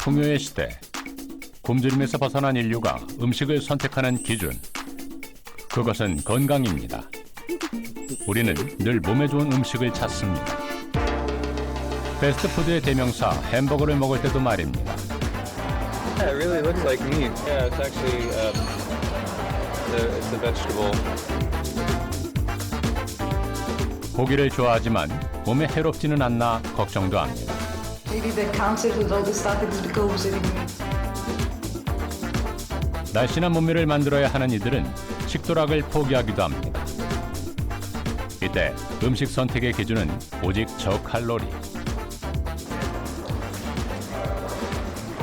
풍요의 시대, 굶주림에서 벗어난 인류가 음식을 선택하는 기준, 그것은 건강입니다. 우리는 늘 몸에 좋은 음식을 찾습니다. 패스트푸드의 대명사 햄버거를 먹을 때도 말입니다. Yeah, it really looks like meat. Yeah, it's actually it's a vegetable. 고기를 좋아하지만 몸에 해롭지는 않나 걱정도 합니다. Maybe the cancer with all the stuff that goes in it. 날씬한 몸매를 만들어야 하는 이들은 식도락을 포기하기도 합니다. 이때 음식 선택의 기준은 오직 저칼로리.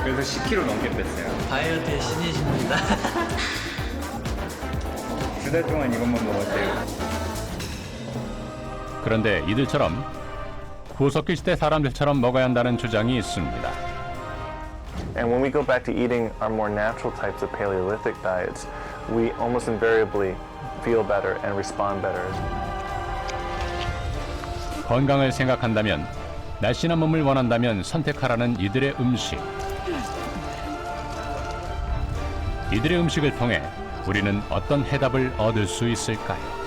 그래서 10kg 넘게 뺐어요. 다이어트의 신이십니다. 2달 동안 이것만 먹었대요. 그런데 이들처럼 구석기 시대 사람들처럼 먹어야 한다는 주장이 있습니다. And when we go back to eating our more natural types of Paleolithic diets, we almost invariably feel better and respond better. 건강을 생각한다면, 날씬한 몸을 원한다면 선택하라는 이들의 음식. 이들의 음식을 통해 우리는 어떤 해답을 얻을 수 있을까요?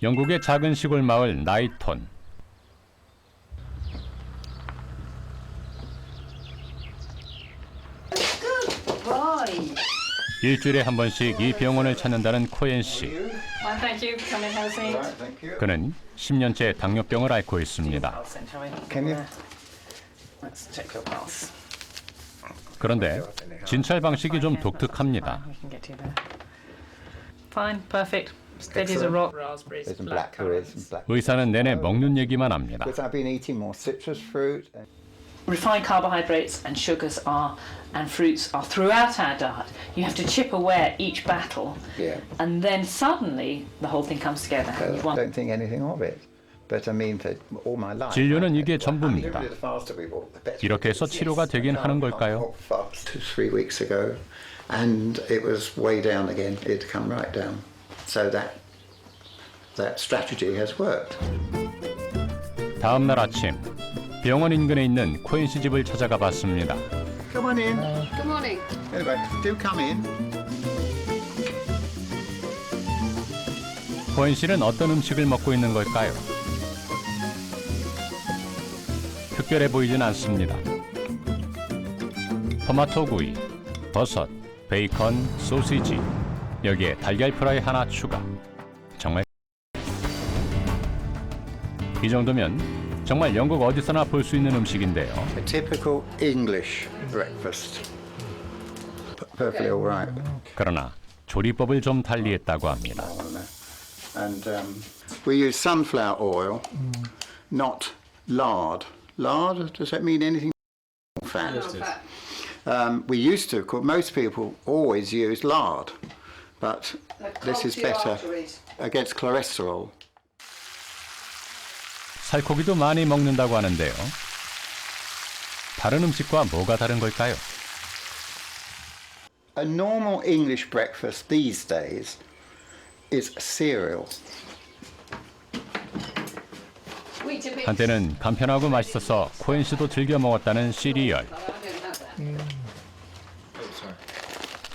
영국의 작은 시골 마을 나이톤. 일주일에 한 번씩 이 병원을 찾는다는 코엔 씨. Thank you. Come and have a seat. 그는 10년째 당뇨병을 앓고 있습니다. Can you? Let's check your pulse. 그런데 진찰 방식이 좀 독특합니다. We can get you there. Fine, perfect. Steady as a rock. Raspberries, There's some blackberries and black. 의사는 내내 먹는 얘기만 합니다. Because I've been eating more citrus fruit. Refined carbohydrates and sugars and fruits are throughout our diet. You have to chip away at each battle, Yeah. and then suddenly the whole thing comes together. I You want don't think anything of it. But I mean, for all my life. 진료는 이게 전부입니다. The faster we walk, the better. 이렇게 해서 치료가 되긴 하는 걸까요? Fast 3 weeks ago, and it was way down again. It'd come right down. So that strategy has worked. 다음 날 아침 병원 인근에 있는 코엔 씨 집을 찾아가 봤습니다. Come on in. Good morning. Anyway, do come in. 코엔 씨는 어떤 음식을 먹고 있는 걸까요? 특별해 보이진 않습니다. 토마토 구이, 버섯, 베이컨, 소시지, 여기에 달걀 프라이 하나 추가. 정말 이 정도면 정말 영국 어디서나 볼 수 있는 음식인데요. A typical English breakfast. Perfectly all right. 그러나 조리법을 좀 달리했다고 합니다. And we use sunflower oil, not lard. Lard, does that mean anything? Fat. We used to, most people always use lard, but this is better against cholesterol. 살코기도 많이 먹는다고 하는데요. 다른 음식과 뭐가 다른 걸까요? A normal English breakfast these days is cereal. 한때는 간편하고 맛있어서 코엔 씨도 즐겨 먹었다는 시리얼.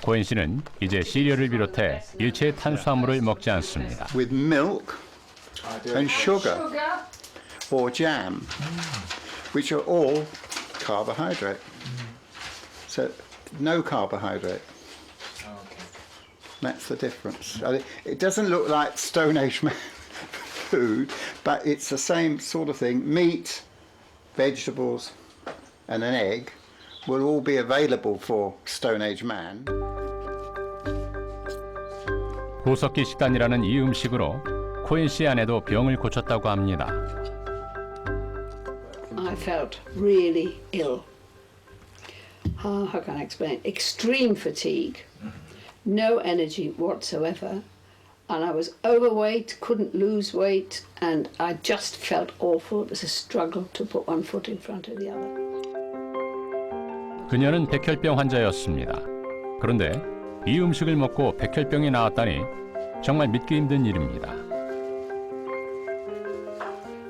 코엔 씨는 이제 시리얼을 비롯해 일체의 탄수화물을 먹지 않습니다. With milk and sugar or jam, which are all carbohydrate. So no carbohydrate. That's the difference. It doesn't look like Stone Age food, but it's the same sort of thing. Meat, vegetables, and an egg will all be available for Stone Age man. 고석기 식단이라는 이 음식으로 코엔 씨 아내도 병을 고쳤다고 합니다. I felt really ill. How can I explain? Extreme fatigue, no energy whatsoever, and I was overweight, couldn't lose weight, and I just felt awful. It was a struggle to put one foot in front of the other. 그녀는 백혈병 환자였습니다. 그런데 이 음식을 먹고 백혈병이 나았다니 정말 믿기 힘든 일입니다.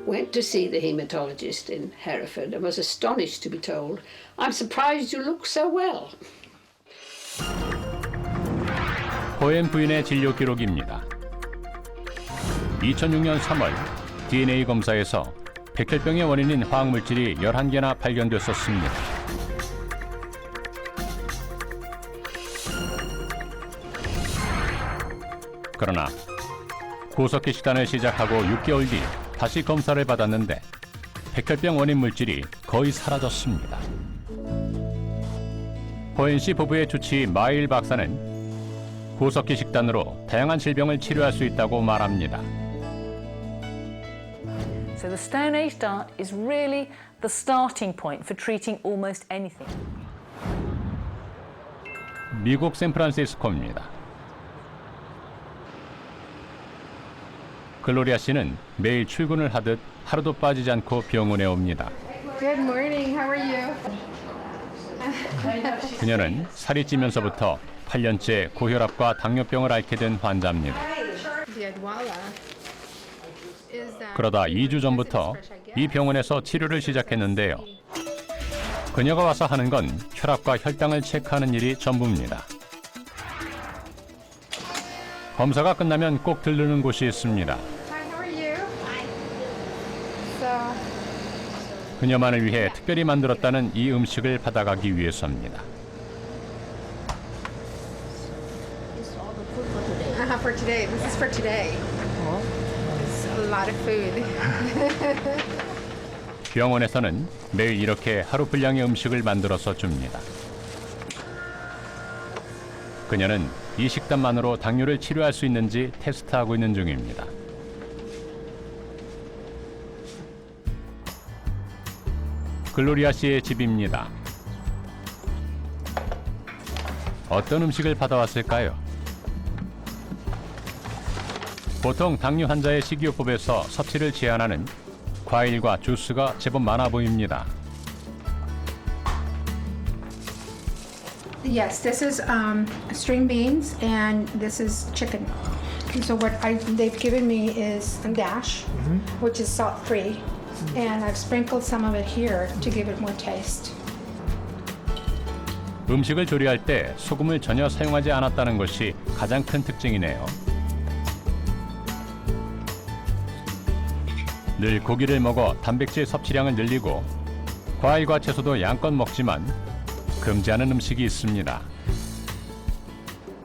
Went to see the haematologist in Hereford and was astonished to be told, "I'm surprised you look so well." 코엔 부인의 진료 기록입니다. 2006년 3월 DNA 검사에서 백혈병의 원인인 화학물질이 11개나 발견됐었습니다. 그러나 고석기 식단을 시작하고 6개월 뒤 다시 검사를 받았는데 백혈병 원인 물질이 거의 사라졌습니다. 호엔 씨 부부의 주치 마일 박사는 고석기 식단으로 다양한 질병을 치료할 수 있다고 말합니다. So the Stone Age diet is really the starting point for treating almost anything. 미국 샌프란시스코입니다. 글로리아 씨는 매일 출근을 하듯 하루도 빠지지 않고 병원에 옵니다. Good morning. How are you? 그녀는 살이 찌면서부터 8년째 고혈압과 당뇨병을 앓게 된 환자입니다. The Adwala is that 그러다 2주 전부터 이 병원에서 치료를 시작했는데요. 그녀가 와서 하는 건 혈압과 혈당을 체크하는 일이 전부입니다. 검사가 끝나면 꼭 들르는 곳이 있습니다. Hi, how are you? So, 그녀만을 위해 특별히 만들었다는 이 음식을 받아가기 위해서입니다. for today. This is for today. It's a lot of food. 병원에서는 매일 이렇게 하루 분량의 음식을 만들어서 줍니다. 그녀는 이 식단만으로 당뇨를 치료할 수 있는지 테스트하고 있는 중입니다. 글로리아 씨의 집입니다. 어떤 음식을 받아왔을까요? 보통 당뇨 환자의 식이요법에서 섭취를 제한하는 과일과 주스가 제법 많아 보입니다. Yes, this is string beans and this is chicken. And so what they've given me is a dash, which is salt-free, and I've sprinkled some of it here to give it more taste. 음식을 조리할 때 소금을 전혀 사용하지 않았다는 것이 가장 큰 특징이네요. 늘 고기를 먹어 단백질 섭취량을 늘리고 과일과 채소도 양껏 먹지만 금지하는 음식이 있습니다.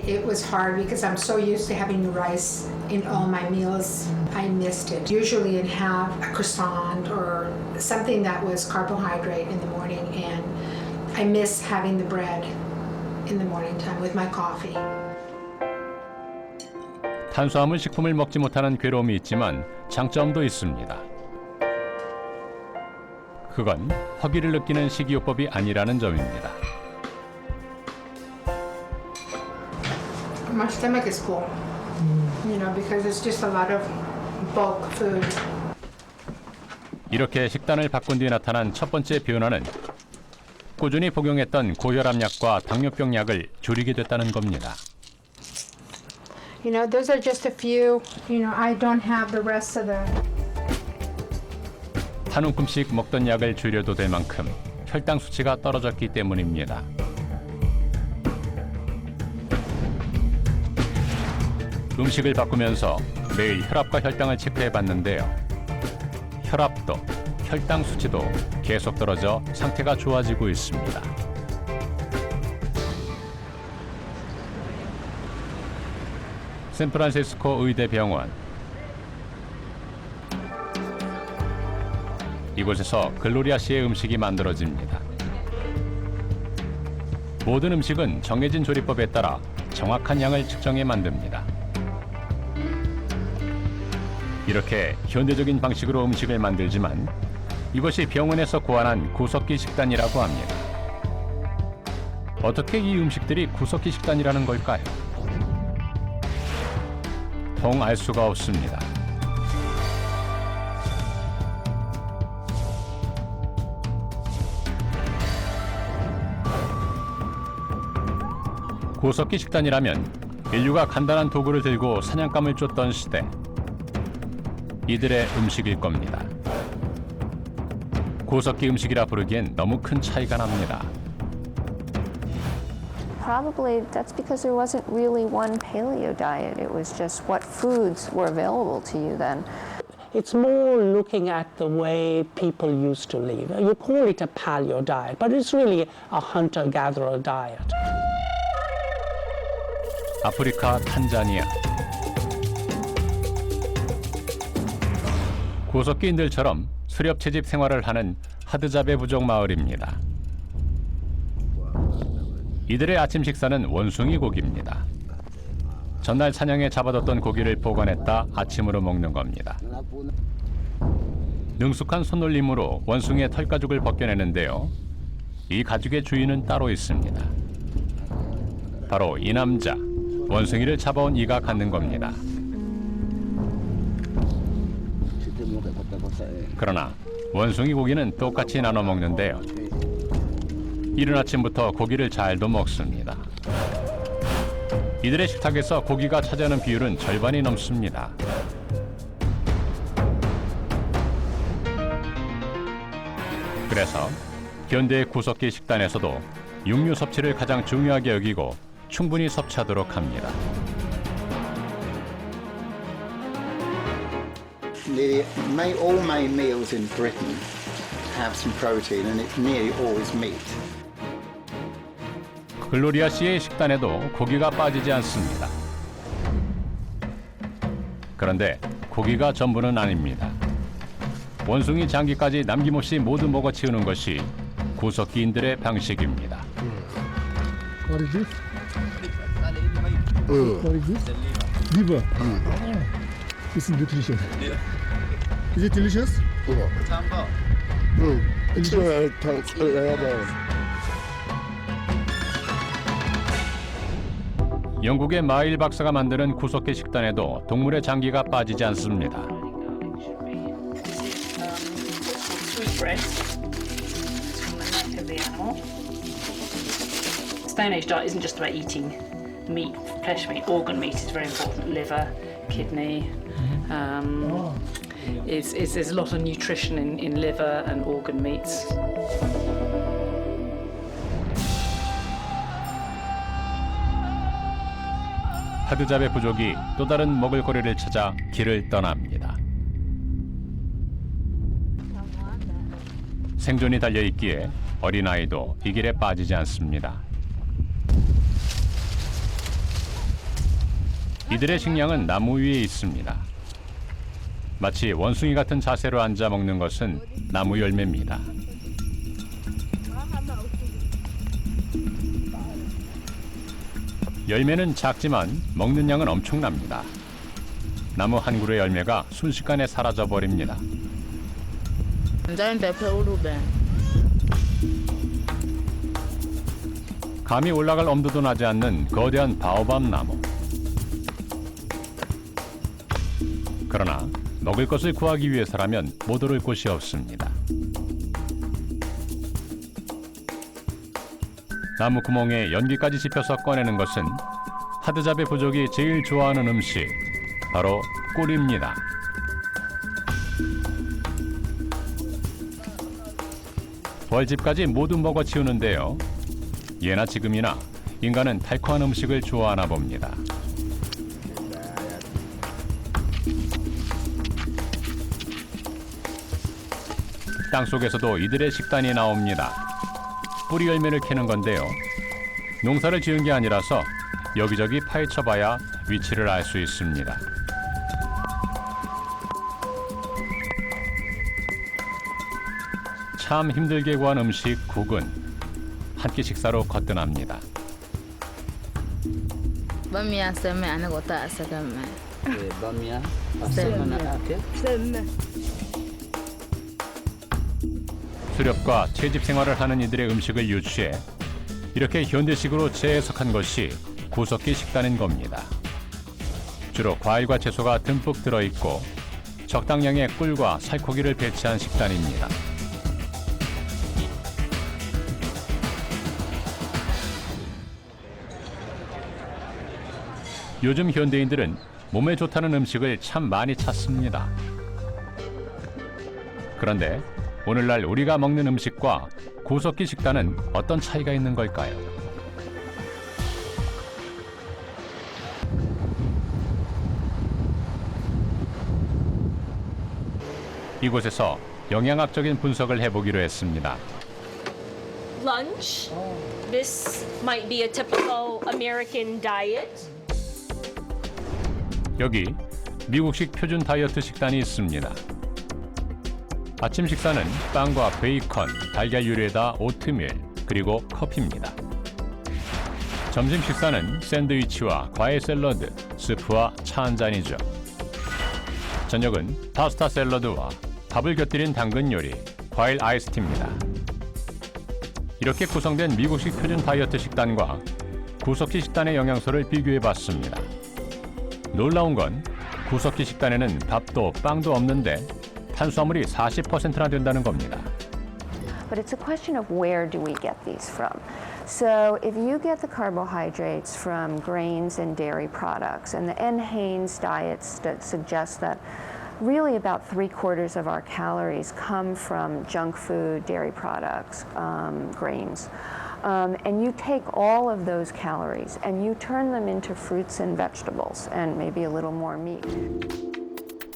It was hard because I'm so used to having rice in all my meals. I missed it. Usually I'd have a croissant or something that was carbohydrate in the morning, and I miss having the bread in the morning time with my coffee. 탄수화물 식품을 먹지 못하는 괴로움이 있지만 장점도 있습니다. 그건 허기를 느끼는 식이요법이 아니라는 점입니다. My stomach is full, you know, because it's just a lot of bulk food. 이렇게 식단을 바꾼 뒤 나타난 첫 번째 변화는 꾸준히 복용했던 고혈압 약과 당뇨병 약을 줄이게 됐다는 겁니다. You know, those are just a few. You know, I don't have the rest of the. 한 움큼씩 먹던 약을 줄여도 될 만큼 혈당 수치가 떨어졌기 때문입니다. 음식을 바꾸면서 매일 혈압과 혈당을 체크해 봤는데요. 혈압도 혈당 수치도 계속 떨어져 상태가 좋아지고 있습니다. 샌프란시스코 의대병원. 이곳에서 글로리아 씨의 음식이 만들어집니다. 모든 음식은 정해진 조리법에 따라 정확한 양을 측정해 만듭니다. 이렇게 현대적인 방식으로 음식을 만들지만 이것이 병원에서 고안한 구석기 식단이라고 합니다. 어떻게 이 음식들이 구석기 식단이라는 걸까요? 통 알 수가 없습니다. 구석기 식단이라면 인류가 간단한 도구를 들고 사냥감을 쫓던 시대. 이들의 음식일 겁니다. 구석기 음식이라 부르기엔 너무 큰 차이가 납니다. Probably that's because there wasn't really one paleo diet. It was just what foods were available to you then. It's more looking at the way people used to live. You call it a paleo diet, but it's really a hunter-gatherer diet. 아프리카 탄자니아. 구석기인들처럼 수렵 채집 생활을 하는 하드자베 부족 마을입니다. 이들의 아침 식사는 원숭이 고기입니다. 전날 사냥에 잡아뒀던 고기를 보관했다 아침으로 먹는 겁니다. 능숙한 손놀림으로 원숭이의 털가죽을 벗겨내는데요. 이 가죽의 주인은 따로 있습니다. 바로 이 남자, 원숭이를 잡아온 이가 갖는 겁니다. 그러나 원숭이 고기는 똑같이 나눠 먹는데요. 이른 아침부터 고기를 잘도 먹습니다. 이들의 식탁에서 고기가 차지하는 비율은 절반이 넘습니다. 그래서 현대의 구석기 식단에서도 육류 섭취를 가장 중요하게 여기고 충분히 섭취하도록 합니다. Nearly all main meals in Britain have some protein, and it's nearly always meat. 글로리아 씨의 식단에도 고기가 빠지지 않습니다. 그런데 고기가 전부는 아닙니다. 원숭이 장기까지 남김없이 모두 먹어치우는 것이 구석기인들의 방식입니다. What is this? What is this? Liver. It's nutrition. Is it delicious? 영국의 마일 박사가 만드는 구석기 식단에도 동물의 장기가 빠지지 않습니다. Stone Age diet isn't just about eating meat, flesh meat, organ meat is very important. Liver, kidney. There's a lot of nutrition in liver and organ meats. 하드자베 부족이 또 다른 먹을거리를 찾아 길을 떠납니다. 생존이 달려있기에 어린아이도 이 길에 빠지지 않습니다. 이들의 식량은 나무 위에 있습니다. 마치 원숭이 같은 자세로 앉아 먹는 것은 나무 열매입니다. 열매는 작지만 먹는 양은 엄청납니다. 나무 한 그루의 열매가 순식간에 사라져버립니다. 감이 올라갈 엄두도 나지 않는 거대한 바오밥 나무. 그러나 먹을 것을 구하기 위해서라면 못 오를 곳이 없습니다. 나무 구멍에 연기까지 집혀서 꺼내는 것은 하드자베 부족이 제일 좋아하는 음식, 바로 꿀입니다. 벌집까지 모두 먹어치우는데요. 예나 지금이나 인간은 달콤한 음식을 좋아하나 봅니다. 땅속에서도 이들의 식단이 나옵니다. 뿌리 열매를 캐는 건데요. 농사를 지은 게 아니라서 여기저기 파헤쳐봐야 위치를 알 수 있습니다. 참 힘들게 구한 음식 국은 한 끼 식사로 거뜬합니다. 수렵과 채집 생활을 하는 이들의 음식을 유추해 이렇게 현대식으로 재해석한 것이 구석기 식단인 겁니다. 주로 과일과 채소가 듬뿍 들어있고 적당량의 꿀과 살코기를 배치한 식단입니다. 요즘 현대인들은 몸에 좋다는 음식을 참 많이 찾습니다. 그런데 오늘날 우리가 먹는 음식과 구석기 식단은 어떤 차이가 있는 걸까요? 이곳에서 영양학적인 분석을 해보기로 했습니다. Lunch. This might be a typical American diet. 여기 미국식 표준 다이어트 식단이 있습니다. 아침 식사는 빵과 베이컨, 달걀 유래에다 오트밀, 그리고 커피입니다. 점심 식사는 샌드위치와 과일 샐러드, 스프와 차 한 잔이죠. 저녁은 파스타 샐러드와 밥을 곁들인 당근 요리, 과일 아이스티입니다. 이렇게 구성된 미국식 표준 다이어트 식단과 구석기 식단의 영양소를 비교해봤습니다. 놀라운 건 구석기 식단에는 밥도 빵도 없는데 탄수화물이 40%나 된다는 겁니다. But it's a question of where do we get these from. So if you get the carbohydrates from grains and dairy products, and the NHANES diets that suggest that really about 3/4 of our calories come from junk food, dairy products, grains. And you take all of those calories and you turn them into fruits and vegetables and maybe a little more meat.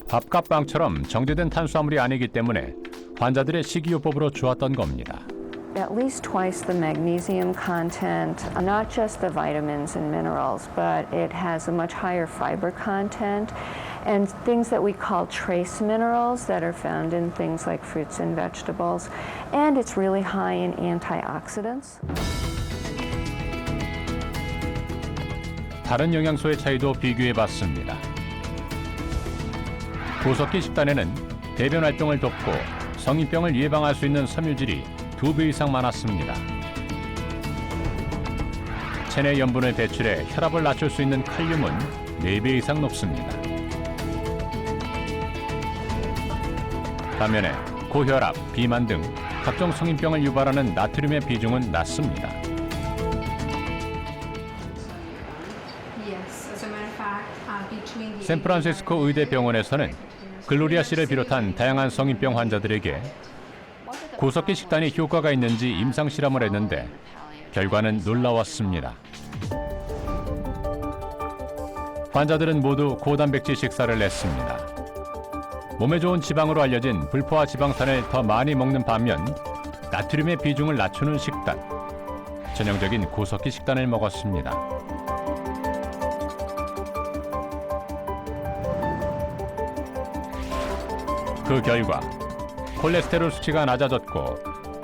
밥과 빵처럼 정제된 탄수화물이 아니기 때문에 환자들의 식이요법으로 좋았던 겁니다. At least twice the magnesium content, not just the vitamins and minerals, but it has a much higher fiber content and things that we call trace minerals that are found in things like fruits and vegetables. And it's really high in antioxidants. 다른 영양소의 차이도 비교해봤습니다. 구석기 식단에는 대변 활동을 돕고 성인병을 예방할 수 있는 섬유질이 2배 이상 많았습니다. 체내 염분을 배출해 혈압을 낮출 수 있는 칼륨은 4배 이상 높습니다. 반면에 고혈압, 비만 등 각종 성인병을 유발하는 나트륨의 비중은 낮습니다. 샌프란시스코 의대병원에서는 글로리아 씨를 비롯한 다양한 성인병 환자들에게 구석기 식단이 효과가 있는지 임상 실험을 했는데 결과는 놀라웠습니다. 환자들은 모두 고단백질 식사를 했습니다. 몸에 좋은 지방으로 알려진 불포화 지방산을 더 많이 먹는 반면 나트륨의 비중을 낮추는 식단, 전형적인 구석기 식단을 먹었습니다. 그 결과 콜레스테롤 수치가 낮아졌고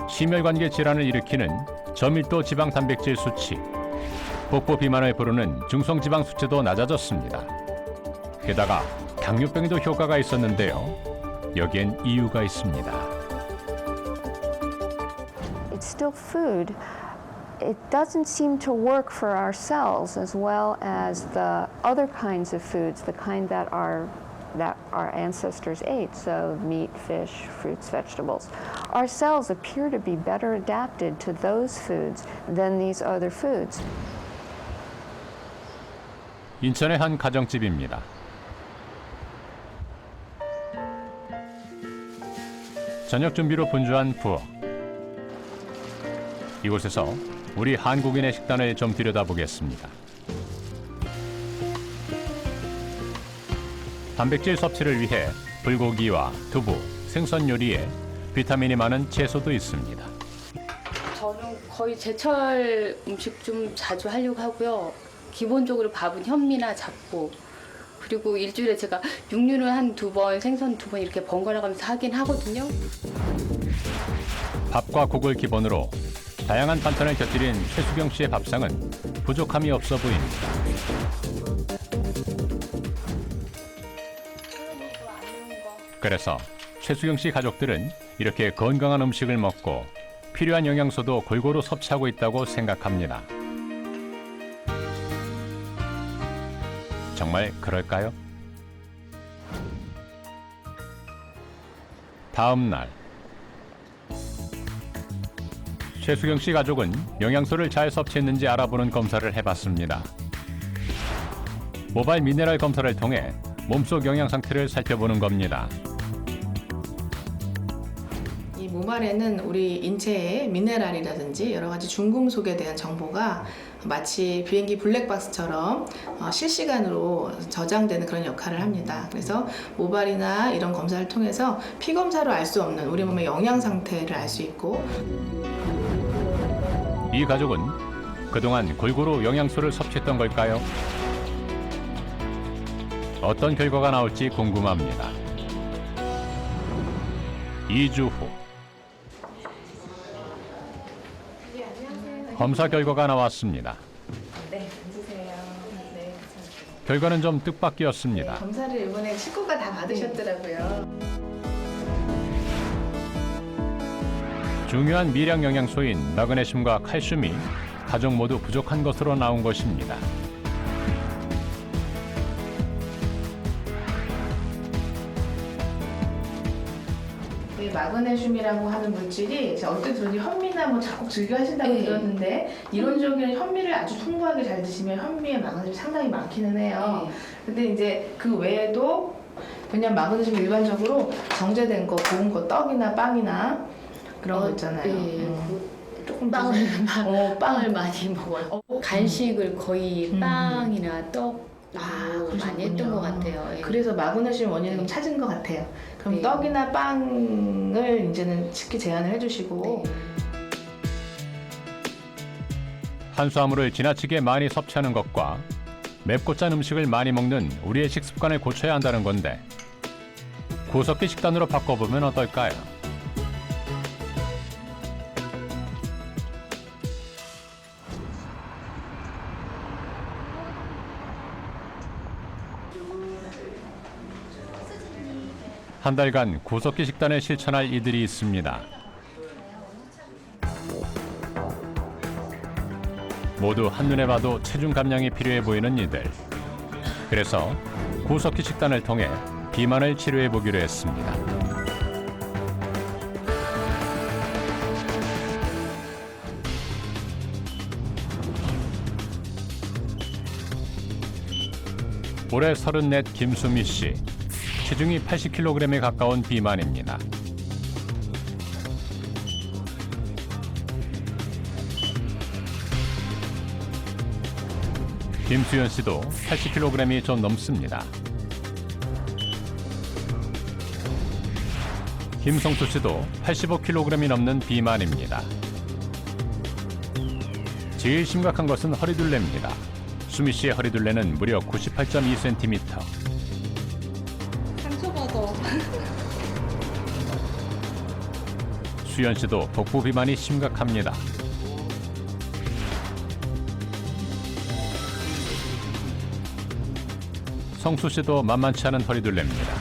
심혈관계 질환을 일으키는 저밀도 지방 단백질 수치, 복부 비만을 부르는 중성지방 수치도 낮아졌습니다. 게다가 당뇨병에도 효과가 있었는데요. 여기엔 이유가 있습니다. It's still food. It doesn't seem to work for our cells as well as the other kinds of foods, the kind that our ancestors ate, so meat, fish, fruits, vegetables. Our cells appear to be better adapted to those foods than these other foods. 인천의 한 가정집입니다. 저녁 준비로 분주한 부엌. 이곳에서 우리 한국인의 식단을 좀 들여다보겠습니다. 단백질 섭취를 위해 불고기와 두부, 생선 요리에 비타민이 많은 채소도 있습니다. 저는 거의 제철 음식 좀 자주 하려고 하고요. 기본적으로 밥은 현미나 잡고, 그리고 일주일에 제가 육류를 한 2번, 생선 2번 이렇게 번갈아 가면서 하긴 하거든요. 밥과 국을 기본으로 다양한 반찬을 곁들인 최수경 씨의 밥상은 부족함이 없어 보입니다. 그래서 최수경 씨 가족들은 이렇게 건강한 음식을 먹고 필요한 영양소도 골고루 섭취하고 있다고 생각합니다. 정말 그럴까요? 다음 날 최수경 씨 가족은 영양소를 잘 섭취했는지 알아보는 검사를 해봤습니다. 모바일 미네랄 검사를 통해 몸속 영양 상태를 살펴보는 겁니다. 이 모발에는 우리 인체의 미네랄이라든지 여러 가지 중금속에 대한 정보가 마치 비행기 블랙박스처럼 실시간으로 저장되는 그런 역할을 합니다. 그래서 모발이나 이런 검사를 통해서 피 검사로 알 수 없는 우리 몸의 영양 상태를 알 수 있고, 이 가족은 그동안 골고루 영양소를 섭취했던 걸까요? 어떤 결과가 나올지 궁금합니다. 2주 후 검사 결과가 나왔습니다. 네, 앉으세요. 네, 결과는 좀 뜻밖이었습니다. 검사를 이번에 식구가 다 받으셨더라고요. 중요한 미량 영양소인 마그네슘과 칼슘이 가족 모두 부족한 것으로 나온 것입니다. 이 마그네슘이라고 하는 물질이 어떻게 들었는지 현미나 뭐 자꾸 즐겨 하신다고 들었는데, 이론적으로는 현미를 아주 풍부하게 잘 드시면 현미에 마그네슘이 상당히 많기는 해요. 근데 이제 그 외에도 그냥 마그네슘 일반적으로 정제된 거, 고운 거, 떡이나 빵이나 그런 거 있잖아요. 조금 빵을 많이 먹어요. 간식을 거의 빵이나 떡 많이 했던 것 같아요. 예. 그래서 마그네슘 원인을 찾은 것 같아요. 그럼 네. 떡이나 빵을 이제는 식기 제한을 해주시고. 탄수화물을 지나치게 많이 섭취하는 것과 맵고 짠 음식을 많이 먹는 우리의 식습관을 고쳐야 한다는 건데, 구석기 식단으로 바꿔보면 어떨까요? 한 달간 구석기 식단을 실천할 이들이 있습니다. 모두 한눈에 봐도 체중 감량이 필요해 보이는 이들. 그래서 구석기 식단을 통해 비만을 치료해 보기로 했습니다. 올해 34 김수미 씨. 체중이 80kg에 가까운 비만입니다. 김수연 씨도 80kg이 좀 넘습니다. 김성수 씨도 85kg이 넘는 비만입니다. 제일 심각한 것은 허리둘레입니다. 수미 씨의 허리둘레는 무려 98.2cm. 수연 씨도 복부 비만이 심각합니다. 성수 씨도 만만치 않은 허리둘레입니다.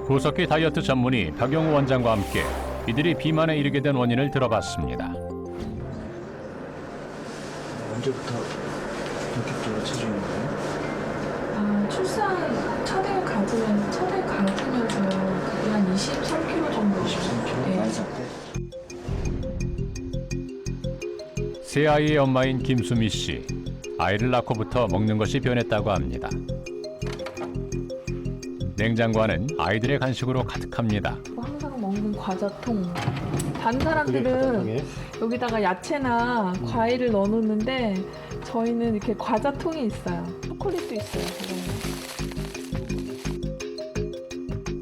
구석기 다이어트 전문의 박영우 원장과 함께 이들이 비만에 이르게 된 원인을 들어봤습니다. 언제부터 본격적으로 체중이 나요? 출산 첫애 가지면서 그게 한 23kg 정도. 23kg? 나이 상태? 세 아이의 엄마인 김수미 씨. 아이를 낳고부터 먹는 것이 변했다고 합니다. 냉장고 안은 아이들의 간식으로 가득합니다. 항상 먹는 과자통. 다른 사람들은 여기다가 야채나 과일을 넣어놓는데 저희는 이렇게 과자통이 있어요. 초콜릿도 있어요.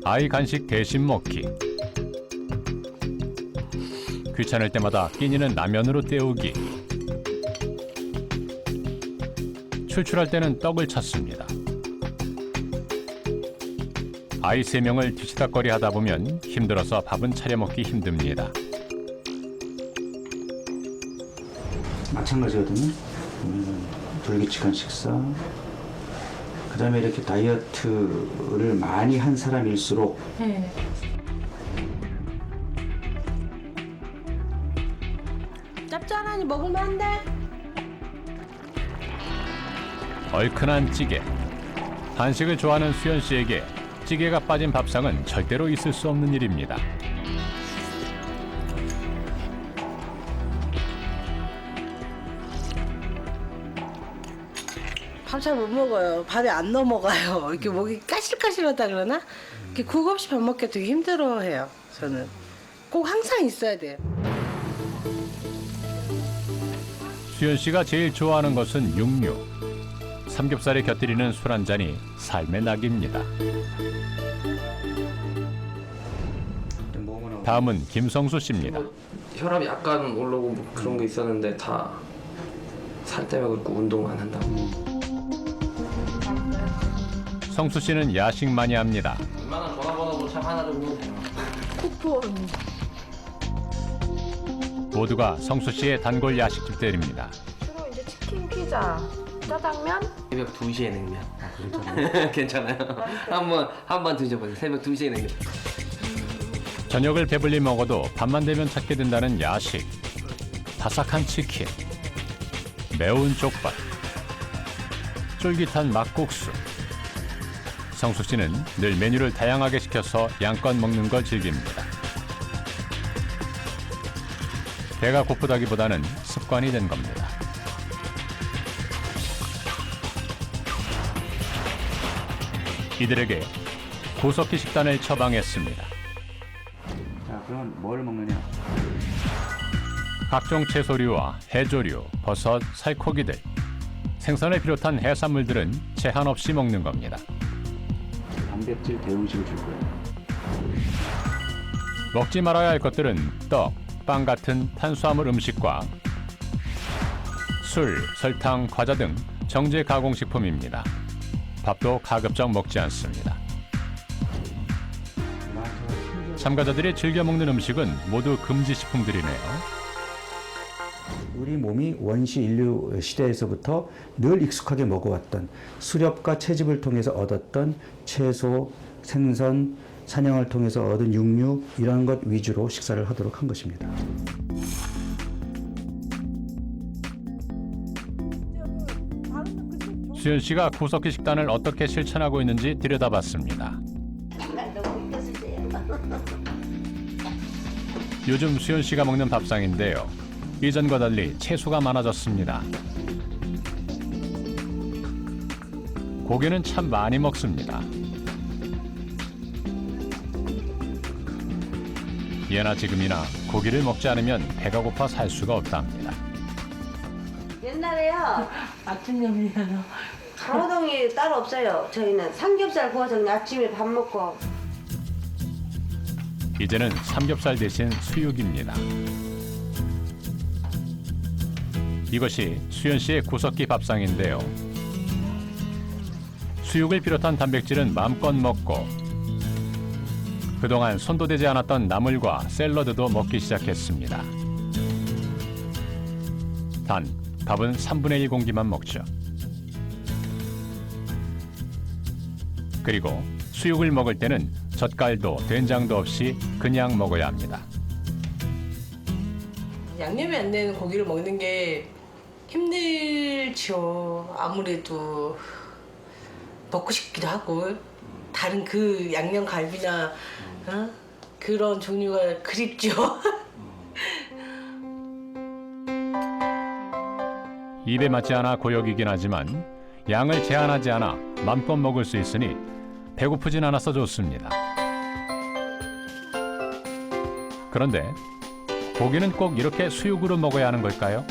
아이 간식 대신 먹기. 귀찮을 때마다 끼니는 라면으로 때우기. 출출할 때는 떡을 찾습니다. 아이 3명을 뒤치다꺼리 하다 보면 힘들어서 밥은 차려 먹기 힘듭니다. 마찬가지거든요. 불규칙한 식사, 그 다음에 이렇게 다이어트를 많이 한 사람일수록 짭짤하니 먹으면 안 돼? 얼큰한 찌개. 한식을 좋아하는 수연 씨에게 찌개가 빠진 밥상은 절대로 있을 수 없는 일입니다. 밥 잘 못 먹어요. 밥이 안 넘어가요. 이렇게 목이 까실까실하다 그러나? 이렇게 국 없이 밥 먹기 되게 힘들어해요. 저는 꼭 항상 있어야 돼요. 수연 씨가 제일 좋아하는 것은 육류. 삼겹살에 곁들이는 술 한 잔이 삶의 낙입니다. 다음은 김성수 씨입니다. 혈압이 약간 오르고 뭐 그런 게 있었는데 다 살 때문에 그렇고 운동 안 한다고. 성수 씨는 야식 많이 합니다. 웬만한 전화번호 참 하나 정도 돼요. 쿠폰. 모두가 성수 씨의 단골 야식집들입니다. 주로 이제 치킨, 피자, 짜장면. 새벽 2시에 냉면. 괜찮아요? 괜찮아요. 한번 드셔보세요. 새벽 2시에 냉면. 저녁을 배불리 먹어도 밤만 되면 찾게 된다는 야식. 바삭한 치킨, 매운 족발, 쫄깃한 막국수. 성수 씨는 늘 메뉴를 다양하게 시켜서 양껏 먹는 걸 즐깁니다. 배가 고프다기보다는 습관이 된 겁니다. 이들에게 구석기 식단을 처방했습니다. 자, 그럼 뭘 먹느냐? 각종 채소류와 해조류, 버섯, 살코기들, 생선을 비롯한 해산물들은 제한 없이 먹는 겁니다. 단백질 대용식을 줄 거예요. 먹지 말아야 할 것들은 떡, 빵 같은 탄수화물 음식과 술, 설탕, 과자 등 정제 가공식품입니다. 밥도 가급적 먹지 않습니다. 참가자들이 즐겨 먹는 음식은 모두 금지 식품들이네요. 우리 몸이 원시 인류 시대에서부터 늘 익숙하게 먹어왔던 수렵과 채집을 통해서 얻었던 채소, 생선, 사냥을 통해서 얻은 육류 이런 것 위주로 식사를 하도록 한 것입니다. 수연 씨가 구석기 식단을 어떻게 실천하고 있는지 들여다봤습니다. 요즘 수연 씨가 먹는 밥상인데요. 이전과 달리 채소가 많아졌습니다. 고기는 참 많이 먹습니다. 예나 지금이나 고기를 먹지 않으면 배가 고파 살 수가 없답니다. 옛날에요. 아침염이요. 가로동이 따로 없어요. 저희는 삼겹살 구워서 그냥 아침에 밥 먹고. 이제는 삼겹살 대신 수육입니다. 이것이 수연 씨의 구석기 밥상인데요. 수육을 비롯한 단백질은 마음껏 먹고 그동안 손도 대지 않았던 나물과 샐러드도 먹기 시작했습니다. 단 밥은 3분의 1 공기만 먹죠. 그리고 수육을 먹을 때는 젓갈도 된장도 없이 그냥 먹어야 합니다. 양념이 안 되는 고기를 먹는 게 힘들죠. 아무래도 먹고 싶기도 하고 다른 그 양념 갈비나 그런 종류가 그립죠. 입에 맞지 않아 고역이긴 하지만 양을 제한하지 않아 맘껏 먹을 수 있으니 배고프진 않아서 좋습니다. 그런데 고기는 꼭 이렇게 수육으로 먹어야 하는 걸까요?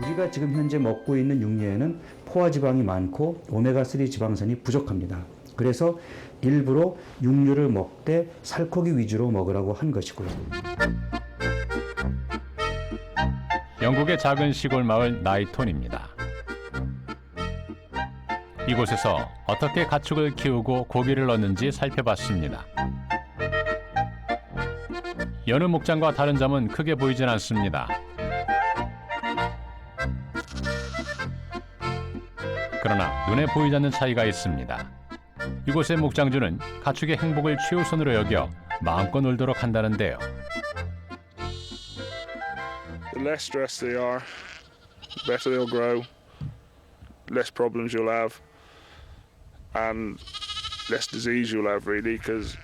우리가 지금 현재 먹고 있는 육류에는 포화지방이 많고 오메가3 지방산이 부족합니다. 그래서 일부러 육류를 먹되 살코기 위주로 먹으라고 한 것이고요. 영국의 작은 시골 마을 나이톤입니다. 이곳에서 어떻게 가축을 키우고 고기를 얻는지 살펴봤습니다. 여느 목장과 다른 점은 크게 보이진 않습니다. 그러나 눈에 보이지 않는 차이가 있습니다. 이곳의 목장주는 가축의 행복을 최우선으로 여겨 마음껏 놀도록 한다는데요. The less stressed they are, the better they'll grow, less problems you'll have, and less disease you'll have really, because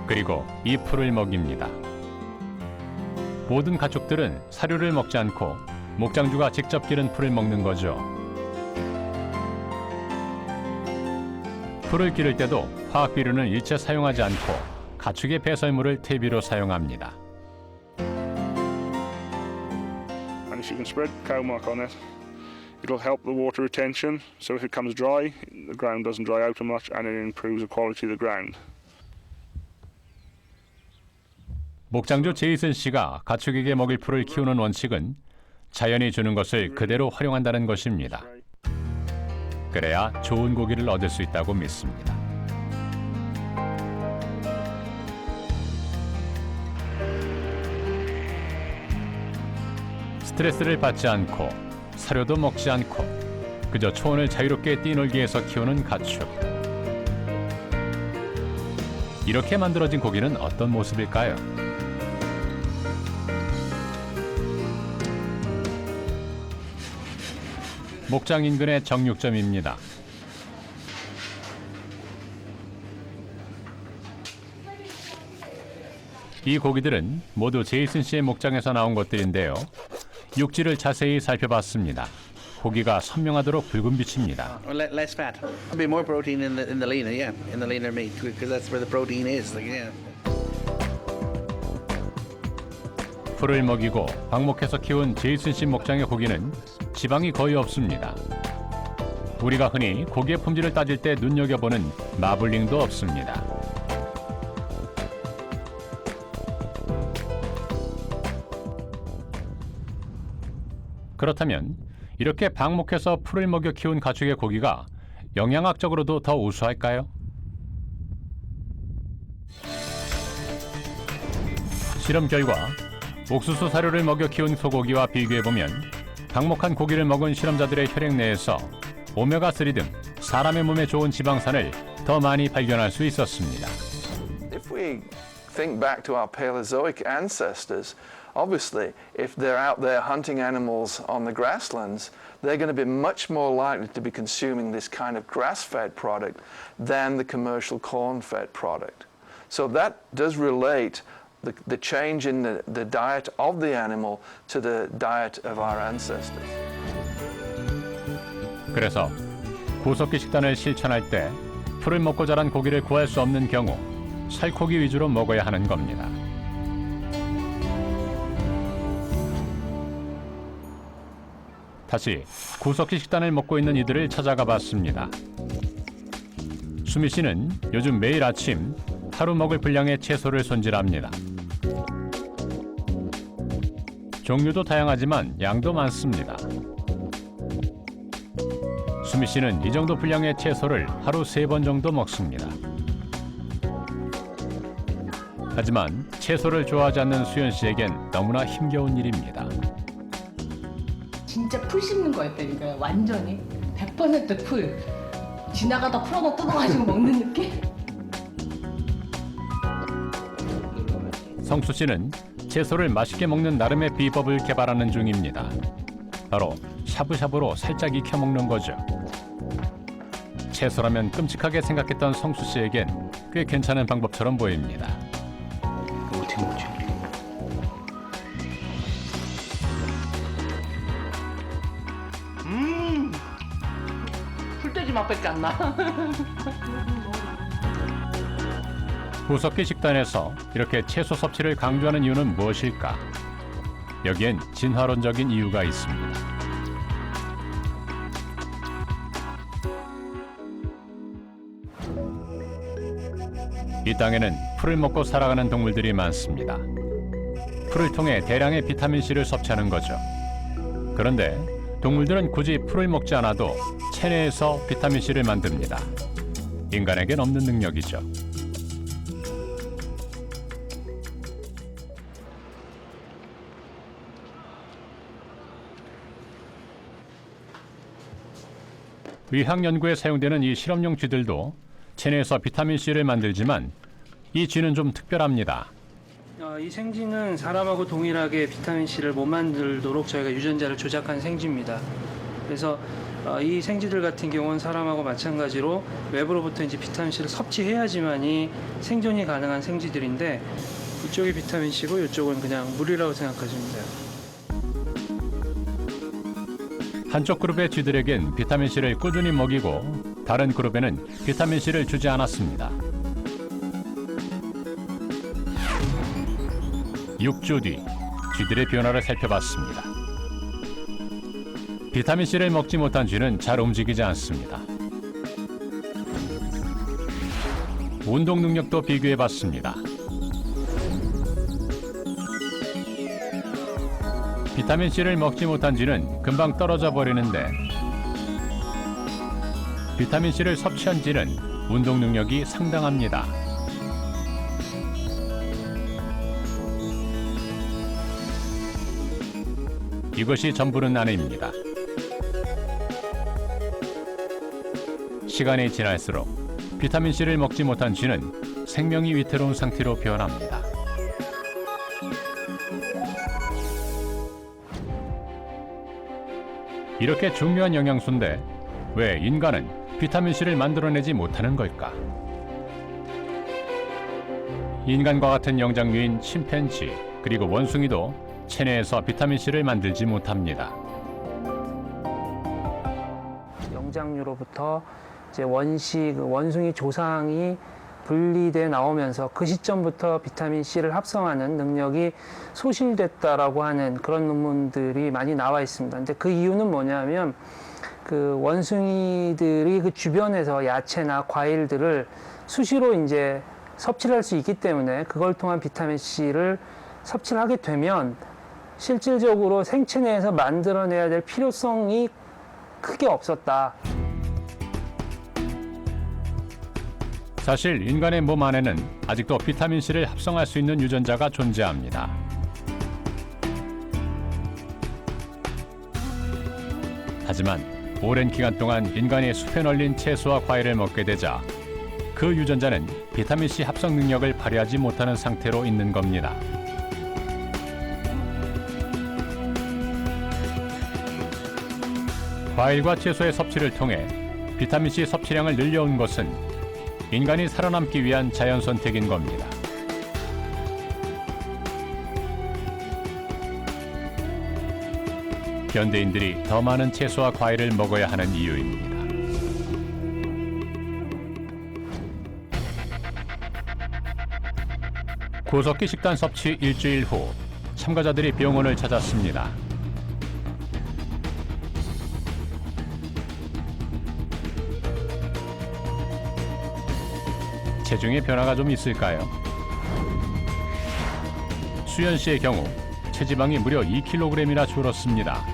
그리고 이 풀을 먹입니다. 모든 가축들은 사료를 먹지 않고 목장주가 직접 기른 풀을 먹는 거죠. 풀을 기를 때도 화학 비료는 일체 사용하지 않고 가축의 배설물을 퇴비로 사용합니다. And if you can spread cow muck on it, it'll help the water retention. So if it comes dry, the ground doesn't dry out too much, and it improves the quality of the ground. 목장주 제이슨 씨가 가축에게 먹일 풀을 키우는 원칙은 자연이 주는 것을 그대로 활용한다는 것입니다. 그래야 좋은 고기를 얻을 수 있다고 믿습니다. 스트레스를 받지 않고 사료도 먹지 않고 그저 초원을 자유롭게 뛰놀기 위해서 키우는 가축. 이렇게 만들어진 고기는 어떤 모습일까요? 목장 인근의 정육점입니다. 이 고기들은 모두 제이슨 씨의 목장에서 나온 것들인데요. 육질을 자세히 살펴봤습니다. 고기가 선명하도록 붉은 빛입니다. Less fat. There'll be more protein in the leaner, yeah, in the leaner meat, because that's where the protein is. Like, yeah. 풀을 먹이고 방목해서 키운 제이슨 씨 목장의 고기는 지방이 거의 없습니다. 우리가 흔히 고기의 품질을 따질 때 눈여겨보는 마블링도 없습니다. 그렇다면 이렇게 방목해서 풀을 먹여 키운 가축의 고기가 영양학적으로도 더 우수할까요? 실험 결과 옥수수 사료를 먹여 키운 소고기와 비교해보면 방목한 고기를 먹은 실험자들의 혈액 내에서 오메가3 등 사람의 몸에 좋은 지방산을 더 많이 발견할 수 있었습니다. If we think back to our Paleozoic ancestors, obviously, if they're out there hunting animals on the grasslands, they're going to be much more likely to be consuming this kind of grass-fed product than the commercial corn-fed product. So that does relate the change in the diet of the animal to the diet of our ancestors. 그래서 구석기 식단을 실천할 때 풀을 먹고 자란 고기를 구할 수 없는 경우 살코기 위주로 먹어야 하는 겁니다. 다시 구석기 식단을 먹고 있는 이들을 찾아가 봤습니다. 수미 씨는 요즘 매일 아침 하루 먹을 분량의 채소를 손질합니다. 종류도 다양하지만 양도 많습니다. 수미 씨는 이 정도 분량의 채소를 하루 3번 정도 먹습니다. 하지만 채소를 좋아하지 않는 수연 씨에겐 너무나 힘겨운 일입니다. 진짜 풀 씹는 거였다니까요. 완전히 100% 풀. 지나가다 풀 하나 뜯어가지고 먹는 느낌? 성수 씨는 채소를 맛있게 먹는 나름의 비법을 개발하는 중입니다. 바로 샤브샤브로 살짝 익혀 먹는 거죠. 채소라면 끔찍하게 생각했던 성수 씨에겐 꽤 괜찮은 방법처럼 보입니다. 어떻게 먹지? 풀떼기 맛밖에 안 나. 구석기 식단에서 이렇게 채소 섭취를 강조하는 이유는 무엇일까? 여기엔 진화론적인 이유가 있습니다. 이 땅에는 풀을 먹고 살아가는 동물들이 많습니다. 풀을 통해 대량의 비타민C를 섭취하는 거죠. 그런데 동물들은 굳이 풀을 먹지 않아도 체내에서 비타민C를 만듭니다. 인간에겐 없는 능력이죠. 의학 연구에 사용되는 이 실험용 쥐들도 체내에서 비타민C를 만들지만 이 쥐는 좀 특별합니다. 이 생쥐는 사람하고 동일하게 비타민C를 못 만들도록 저희가 유전자를 조작한 생쥐입니다. 그래서 이 생쥐들 같은 경우는 사람하고 마찬가지로 외부로부터 이제 비타민C를 섭취해야지만이 생존이 가능한 생쥐들인데 이쪽이 비타민C고 이쪽은 그냥 물이라고 생각하시면 돼요. 한쪽 그룹의 쥐들에겐 비타민C를 꾸준히 먹이고 다른 그룹에는 비타민C를 주지 않았습니다. 6주 뒤 쥐들의 변화를 살펴봤습니다. 비타민C를 먹지 못한 쥐는 잘 움직이지 않습니다. 운동 능력도 비교해봤습니다. 비타민C를 먹지 못한 쥐는 금방 떨어져 버리는데 비타민C를 섭취한 쥐는 운동 능력이 상당합니다. 이것이 전부는 아닙니다. 시간이 지날수록 비타민C를 먹지 못한 쥐는 생명이 위태로운 상태로 변합니다. 이렇게 중요한 영양소인데 왜 인간은 비타민C를 만들어내지 못하는 걸까? 인간과 같은 영장류인 침팬지 그리고 원숭이도 체내에서 비타민C를 만들지 못합니다. 영장류로부터 이제 원숭이 조상이 분리돼 나오면서 그 시점부터 비타민C를 합성하는 능력이 소실됐다라고 하는 그런 논문들이 많이 나와 있습니다. 근데 그 이유는 뭐냐면 그 원숭이들이 그 주변에서 야채나 과일들을 수시로 이제 섭취를 할 수 있기 때문에 그걸 통한 비타민C를 섭취를 하게 되면 실질적으로 생체 내에서 만들어내야 될 필요성이 크게 없었다. 사실 인간의 몸 안에는 아직도 비타민C를 합성할 수 있는 유전자가 존재합니다. 하지만 오랜 기간 동안 인간이 숲에 널린 채소와 과일을 먹게 되자 그 유전자는 비타민C 합성 능력을 발휘하지 못하는 상태로 있는 겁니다. 과일과 채소의 섭취를 통해 비타민C 섭취량을 늘려온 것은 인간이 살아남기 위한 자연 선택인 겁니다. 현대인들이 더 많은 채소와 과일을 먹어야 하는 이유입니다. 구석기 식단 섭취 일주일 후 참가자들이 병원을 찾았습니다. 체중의 변화가 좀 있을까요? 수연 씨의 경우 체지방이 무려 2kg이나 줄었습니다.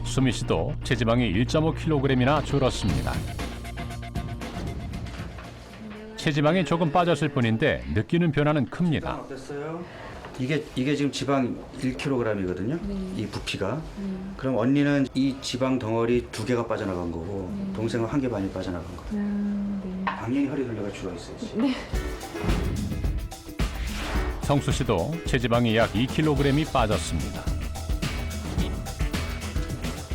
수미 씨도 체지방이 1.5kg이나 줄었습니다. 체지방이 조금 빠졌을 뿐인데 느끼는 변화는 큽니다. 어땠어요? 이게 지금 지방 1kg이거든요. 이 부피가. 그럼 언니는 이 지방 덩어리 2개가 빠져나간 거고 동생은 1개 반이 빠져나간 거예요. 당연히 허리 둘레가 줄어 있어요. 네. 성수 씨도 체지방이 약 2kg이 빠졌습니다.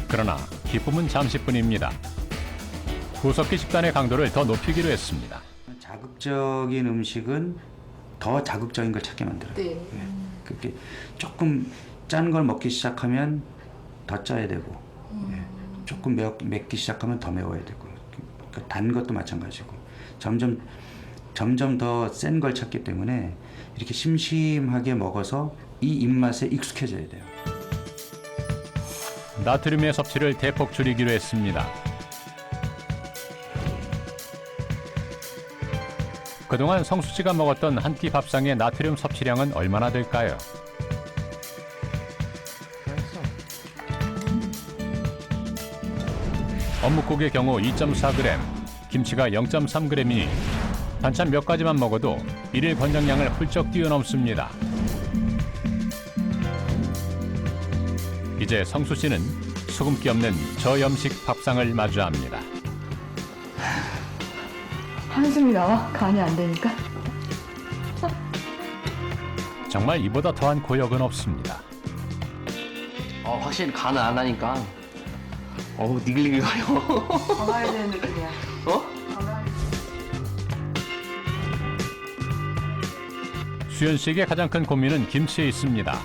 그러나 기쁨은 잠시뿐입니다. 구석기 식단의 강도를 더 높이기로 했습니다. 자극적인 음식은 더 자극적인 걸 찾게 만들어요. 네. 그렇게 조금 짠 걸 먹기 시작하면 더 짜야 되고, 조금 맵기 시작하면 더 매워야 되고, 그러니까 단 것도 마찬가지고, 점점 더 센 걸 찾기 때문에 이렇게 심심하게 먹어서 이 입맛에 익숙해져야 돼요. 나트륨의 섭취를 대폭 줄이기로 했습니다. 그동안 성수 씨가 먹었던 한 끼 밥상의 나트륨 섭취량은 얼마나 될까요? 어묵국의 경우 2.4g, 김치가 0.3g이니 반찬 몇 가지만 먹어도 일일 권장량을 훌쩍 뛰어넘습니다. 이제 성수 씨는 소금기 없는 저염식 밥상을 마주합니다. 한숨이 나와? 간이 안 되니까? 정말 이보다 더한 고역은 없습니다. 확실히 간을 안 하니까 니글니글거려. 건강해야 되는 느낌이야. 수연 씨에게 가장 큰 고민은 김치에 있습니다.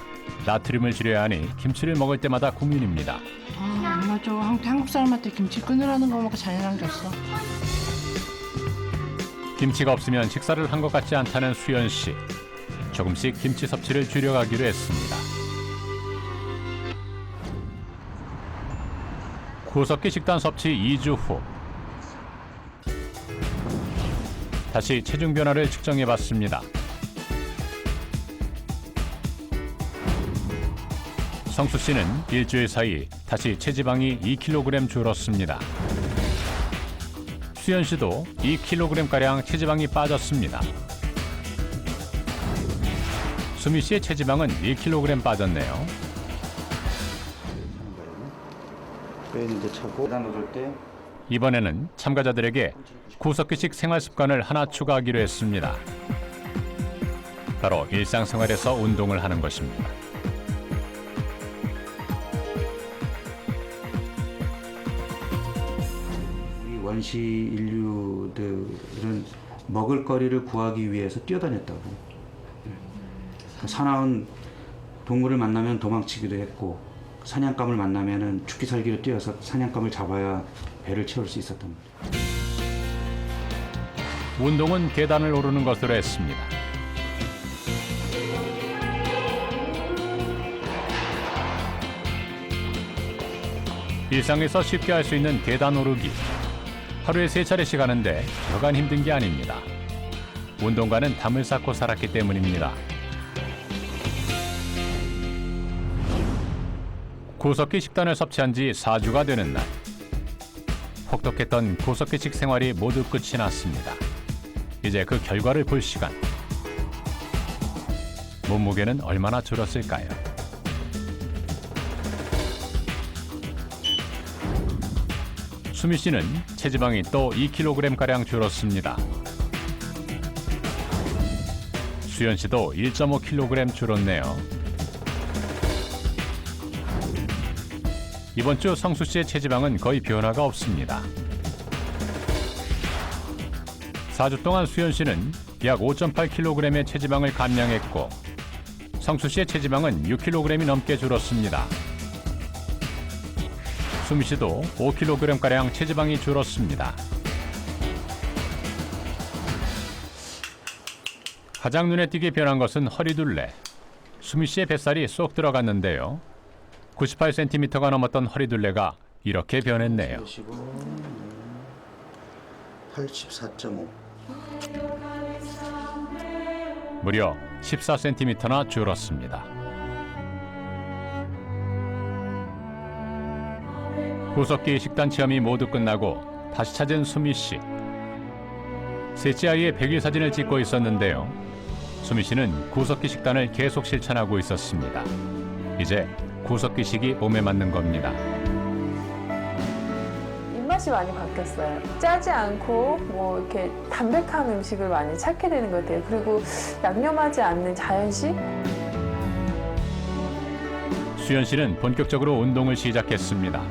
나트륨을 줄여야 하니 김치를 먹을 때마다 고민입니다. 아, 맞아. 한국 사람한테 김치 끊으라는 거 먹고 잘 남겼어. 김치가 없으면 식사를 한 것 같지 않다는 수연 씨. 조금씩 김치 섭취를 줄여가기로 했습니다. 구석기 식단 섭취 2주 후. 다시 체중 변화를 측정해봤습니다. 성수 씨는 일주일 사이 다시 체지방이 2kg 줄었습니다. 수연 씨도 2kg가량 체지방이 빠졌습니다. 수미 씨의 체지방은 1kg 빠졌네요. 이번에는 참가자들에게 구석기식 생활 습관을 하나 추가하기로 했습니다. 바로 일상생활에서 운동을 하는 것입니다. 우리 원시 인류들은 먹을거리를 구하기 위해서 뛰어다녔다고. 사나운 동물을 만나면 도망치기도 했고 사냥감을 만나면 죽기 살기로 뛰어서 사냥감을 잡아야 배를 채울 수 있었단 말이에요. 운동은 계단을 오르는 것으로 했습니다. 일상에서 쉽게 할 수 있는 계단 오르기. 하루에 3차례씩 하는데 여간 힘든 게 아닙니다. 운동과는 담을 쌓고 살았기 때문입니다. 구석기 식단을 섭취한 지 4주가 되는 날. 혹독했던 구석기식 생활이 모두 끝이 났습니다. 이제 그 결과를 볼 시간. 몸무게는 얼마나 줄었을까요? 수미 씨는 체지방이 또 2kg가량 줄었습니다. 수연 씨도 1.5kg 줄었네요. 이번 주 성수 씨의 체지방은 거의 변화가 없습니다. 4주 동안 수연 씨는 약 5.8kg의 체지방을 감량했고 성수 씨의 체지방은 6kg이 넘게 줄었습니다. 수미 씨도 5kg가량 체지방이 줄었습니다. 가장 눈에 띄게 변한 것은 허리둘레. 수미 씨의 뱃살이 쏙 들어갔는데요. 98cm가 넘었던 허리둘레가 이렇게 변했네요. 84.5. 무려 14cm나 줄었습니다. 구석기 식단 체험이 모두 끝나고 다시 찾은 수미 씨. 셋째 아이의 100일 사진을 찍고 있었는데요. 수미 씨는 구석기 식단을 계속 실천하고 있었습니다. 이제 구석기식이 몸에 맞는 겁니다. 입맛이 많이 바뀌었어요. 짜지 않고 뭐 이렇게 담백한 음식을 많이 찾게 되는 것 같아요. 그리고 양념하지 않는 자연식. 수연 씨는 본격적으로 운동을 시작했습니다.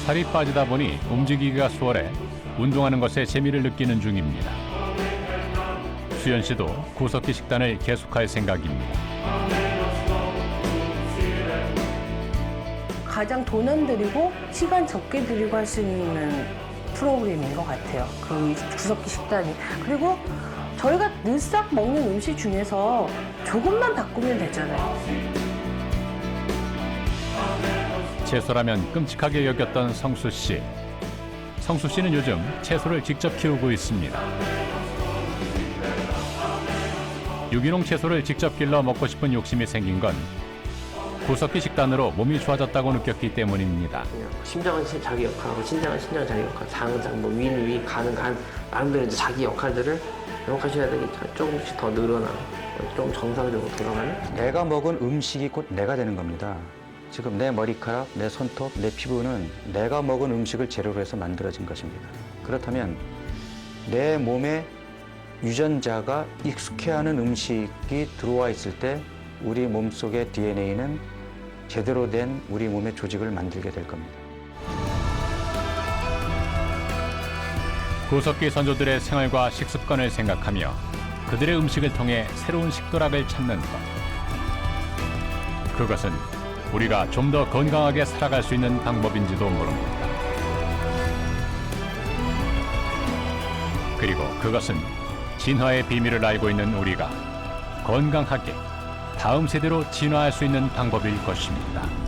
살이 빠지다 보니 움직이기가 수월해 운동하는 것에 재미를 느끼는 중입니다. 수연 씨도 구석기 식단을 계속할 생각입니다. 가장 돈 안 들이고 시간 적게 들이고 할 수 있는 프로그램인 것 같아요. 그 구석기 식단이. 그리고 저희가 늘상 먹는 음식 중에서 조금만 바꾸면 되잖아요. 채소라면 끔찍하게 여겼던 성수 씨. 성수 씨는 요즘 채소를 직접 키우고 있습니다. 유기농 채소를 직접 길러 먹고 싶은 욕심이 생긴 건 구석기 식단으로 몸이 좋아졌다고 느꼈기 때문입니다. 심장은 자기 역할하고 신장은 신장 자기 역할, 장은 장, 뭐 위는 위, 간은 간, 나름대로 이제 자기 역할들을 명확하셔야 되니까 조금씩 더 늘어나고 좀 정상적으로 돌아가는. 내가 먹은 음식이 곧 내가 되는 겁니다. 지금 내 머리카락, 내 손톱, 내 피부는 내가 먹은 음식을 재료로 해서 만들어진 것입니다. 그렇다면 내 몸에 유전자가 익숙해하는 음식이 들어와 있을 때 우리 몸속의 DNA는 제대로 된 우리 몸의 조직을 만들게 될 겁니다. 구석기 선조들의 생활과 식습관을 생각하며 그들의 음식을 통해 새로운 식도락을 찾는 것. 그것은 우리가 좀 더 건강하게 살아갈 수 있는 방법인지도 모릅니다. 그리고 그것은 진화의 비밀을 알고 있는 우리가 건강하게 다음 세대로 진화할 수 있는 방법일 것입니다.